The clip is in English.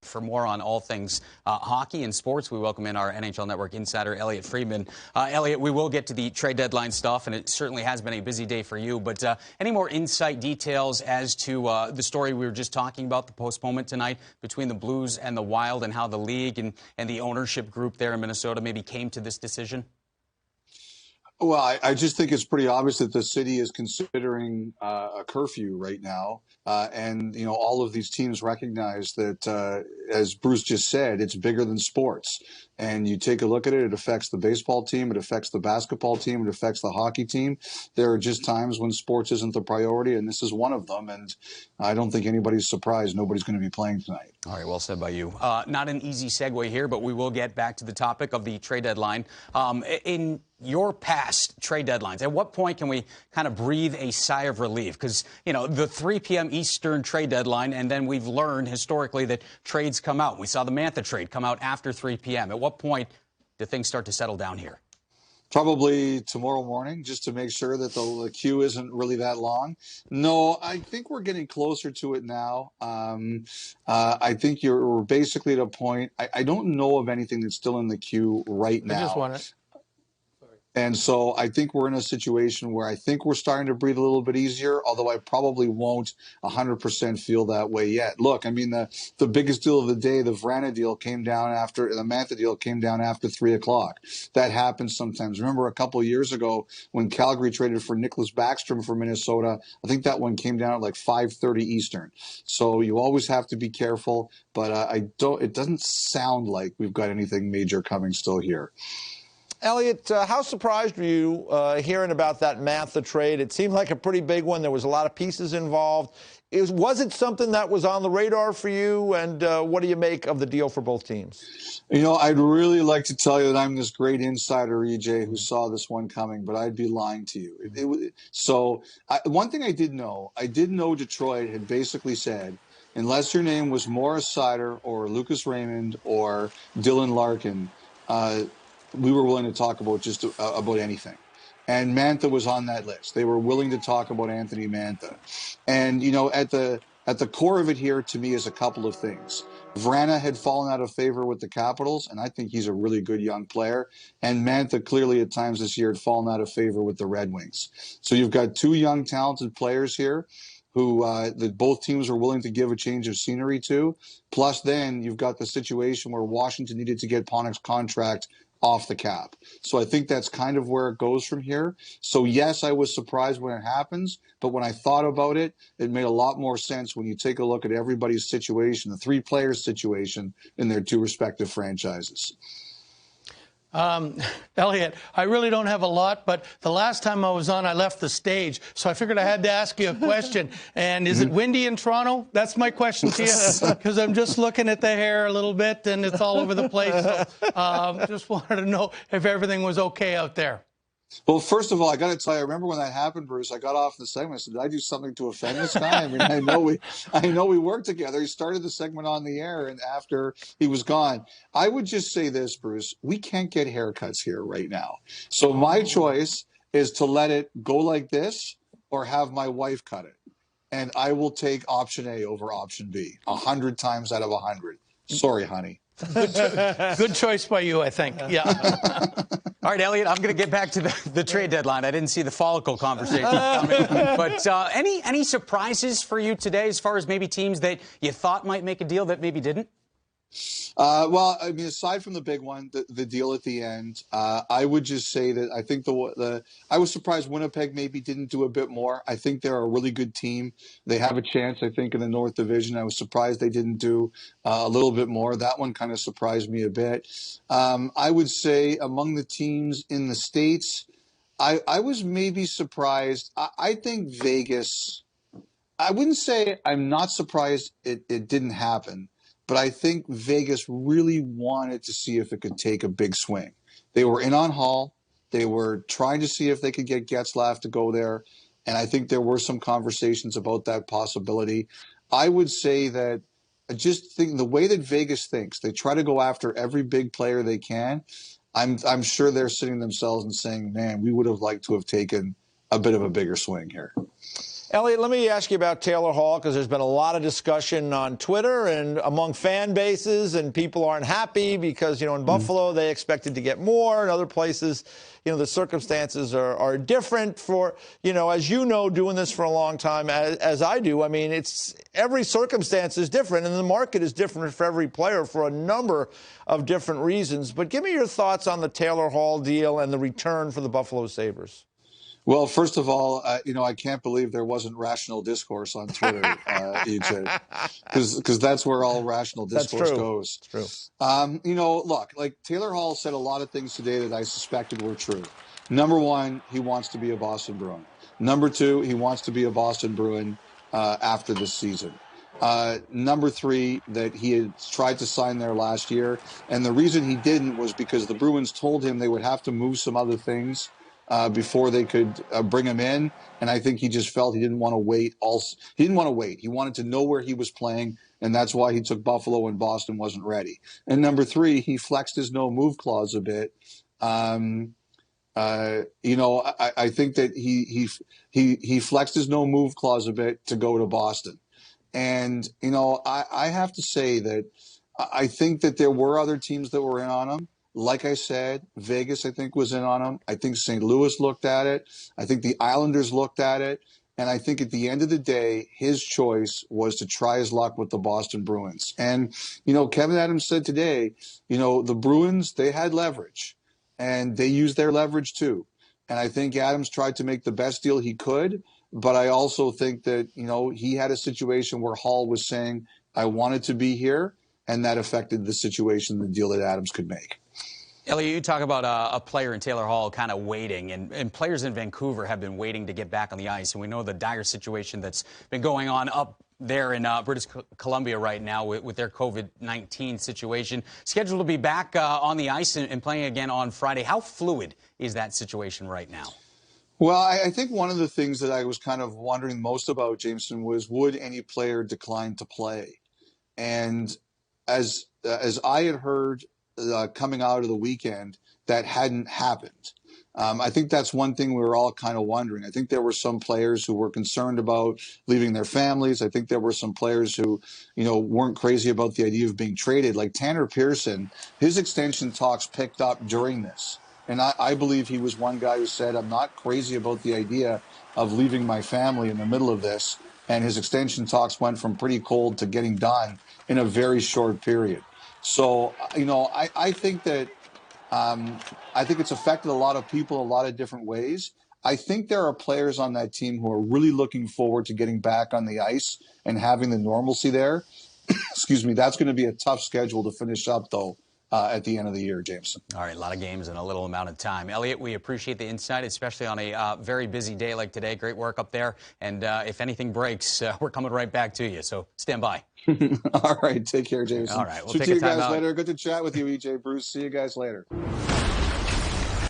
For more on all things hockey and sports, we welcome in our NHL Network insider, Elliotte Friedman. Elliotte, we will get to the trade deadline stuff, and it certainly has been a busy day for you. But any more insight details as to the story we were just talking about, the postponement tonight between the Blues and the Wild, and how the league and the ownership group there in Minnesota maybe came to this decision? Well, I just think it's pretty obvious that the city is considering a curfew right now. And, you know, all of these teams recognize that, as Bruce just said, it's bigger than sports. And you take a look at it, it affects the baseball team, it affects the basketball team, it affects the hockey team. There are just times when sports isn't the priority, and this is one of them. And I don't think anybody's surprised nobody's going to be playing tonight. All right, well said by you. Not an easy segue here, but we will get back to the topic of the trade deadline. In your past trade deadlines, at what point can we kind of breathe a sigh of relief? Because, you know, the 3 p.m. Eastern trade deadline, and then we've learned historically that trades come out. We saw the Mantha trade come out after 3 p.m. At what point do things start to settle down here? Probably tomorrow morning, just to make sure that the queue isn't really that long. No, I think we're getting closer to it now. I think we're basically at a point. I don't know of anything that's still in the queue right now. I just want to. And so I think we're in a situation where I think we're starting to breathe a little bit easier, although I probably won't 100% feel that way yet. Look, I mean, the biggest deal of the day, the Vrana deal came down after, the Mantha deal came down after 3 o'clock. That happens sometimes. Remember a couple of years ago when Calgary traded for Nicholas Backstrom for Minnesota, I think that one came down at like 5:30 Eastern. So you always have to be careful, but it doesn't sound like we've got anything major coming still here. Elliotte, how surprised were you hearing about that Mantha trade? It seemed like a pretty big one. There was a lot of pieces involved. Was it something that was on the radar for you? And what do you make of the deal for both teams? You know, I'd really like to tell you that I'm this great insider, EJ, who saw this one coming, but I'd be lying to you. One thing I did know Detroit had basically said, unless your name was Morris Seider or Lucas Raymond or Dylan Larkin, we were willing to talk about just about anything. And Mantha was on that list. They were willing to talk about Anthony Mantha. And, you know, at the core of it here, to me, is a couple of things. Vrana had fallen out of favor with the Capitals, and I think he's a really good young player. And Mantha clearly at times this year had fallen out of favor with the Red Wings. So you've got two young, talented players here who that both teams were willing to give a change of scenery to. Plus then you've got the situation where Washington needed to get Panik's contract off the cap. So I think that's kind of where it goes from here. So yes, I was surprised when it happens, but when I thought about it, it made a lot more sense when you take a look at everybody's situation, the 3 players' situation in their 2 respective franchises. Elliotte, I really don't have a lot, but the last time I was on, I left the stage. So I figured I had to ask you a question. And is it windy in Toronto? That's my question to you, because I'm just looking at the hair a little bit, and it's all over the place. So, just wanted to know if everything was okay out there. Well, first of all, I got to tell you, I remember when that happened, Bruce. I got off the segment. I said, "Did I do something to offend this guy?" I mean, I know we worked together. He started the segment on the air, and after he was gone, I would just say this, Bruce: we can't get haircuts here right now. So my choice is to let it go like this, or have my wife cut it, and I will take option A over option B 100 times out of 100. Sorry, honey. Good choice by you, I think. Yeah. All right, Elliotte, I'm going to get back to the trade deadline. I didn't see the follicle conversation coming. But any surprises for you today as far as maybe teams that you thought might make a deal that maybe didn't? Well, I mean, aside from the big one, the deal at the end, I would just say that I think I was surprised Winnipeg maybe didn't do a bit more. I think they're a really good team. They have a chance, I think, in the North Division. I was surprised they didn't do a little bit more. That one kind of surprised me a bit. I would say among the teams in the States, I was maybe surprised. I think Vegas, I wouldn't say I'm not surprised it didn't happen. But I think Vegas really wanted to see if it could take a big swing. They were in on Hall. They were trying to see if they could get Getzlaf to go there. And I think there were some conversations about that possibility. I would say that I just think the way that Vegas thinks, they try to go after every big player they can. I'm sure they're sitting themselves and saying, man, we would have liked to have taken a bit of a bigger swing here. Elliotte, let me ask you about Taylor Hall, because there's been a lot of discussion on Twitter and among fan bases, and people aren't happy because, in Buffalo they expected to get more. In other places, the circumstances are different for, as you know, doing this for a long time, as I do. I mean, every circumstance is different, and the market is different for every player for a number of different reasons. But give me your thoughts on the Taylor Hall deal and the return for the Buffalo Sabres. Well, first of all, I can't believe there wasn't rational discourse on Twitter, EJ, because that's where all rational discourse goes. That's true. Look, like Taylor Hall said a lot of things today that I suspected were true. Number one, he wants to be a Boston Bruin. Number two, he wants to be a Boston Bruin after this season. Number three, that he had tried to sign there last year, and the reason he didn't was because the Bruins told him they would have to move some other things before they could bring him in, and I think he just felt he didn't want to wait. He didn't want to wait. He wanted to know where he was playing, and that's why he took Buffalo when Boston wasn't ready. And number three, he flexed his no-move clause a bit. I think that he flexed his no-move clause a bit to go to Boston. And I have to say that I think that there were other teams that were in on him. Like I said, Vegas, I think, was in on him. I think St. Louis looked at it. I think the Islanders looked at it. And I think at the end of the day, his choice was to try his luck with the Boston Bruins. And, Kevin Adams said today, the Bruins, they had leverage. And they used their leverage too. And I think Adams tried to make the best deal he could. But I also think that, he had a situation where Hall was saying, I wanted to be here. And that affected the situation, the deal that Adams could make. Elliotte, you talk about a player in Taylor Hall kind of waiting, and players in Vancouver have been waiting to get back on the ice. And we know the dire situation that's been going on up there in British Columbia right now with their COVID-19 situation. Scheduled to be back on the ice and playing again on Friday. How fluid is that situation right now? Well, I think one of the things that I was kind of wondering most about, Jameson, was would any player decline to play? And as I had heard coming out of the weekend, that hadn't happened. I think that's one thing we were all kind of wondering. I think there were some players who were concerned about leaving their families. I think there were some players who, weren't crazy about the idea of being traded. Like Tanner Pearson, his extension talks picked up during this. And I believe he was one guy who said, I'm not crazy about the idea of leaving my family in the middle of this. And his extension talks went from pretty cold to getting done in a very short period. So, I think that I think it's affected a lot of people a lot of different ways. I think there are players on that team who are really looking forward to getting back on the ice and having the normalcy there. Excuse me. That's going to be a tough schedule to finish up, though, at the end of the year, Jameson. All right, a lot of games in a little amount of time. Elliotte, we appreciate the insight, especially on a very busy day like today. Great work up there. And if anything breaks, we're coming right back to you. So stand by. All right. Take care, Jameson. All right. We'll Speak take to you a time guys out. later. Good to chat with you, EJ. Bruce. See you guys later.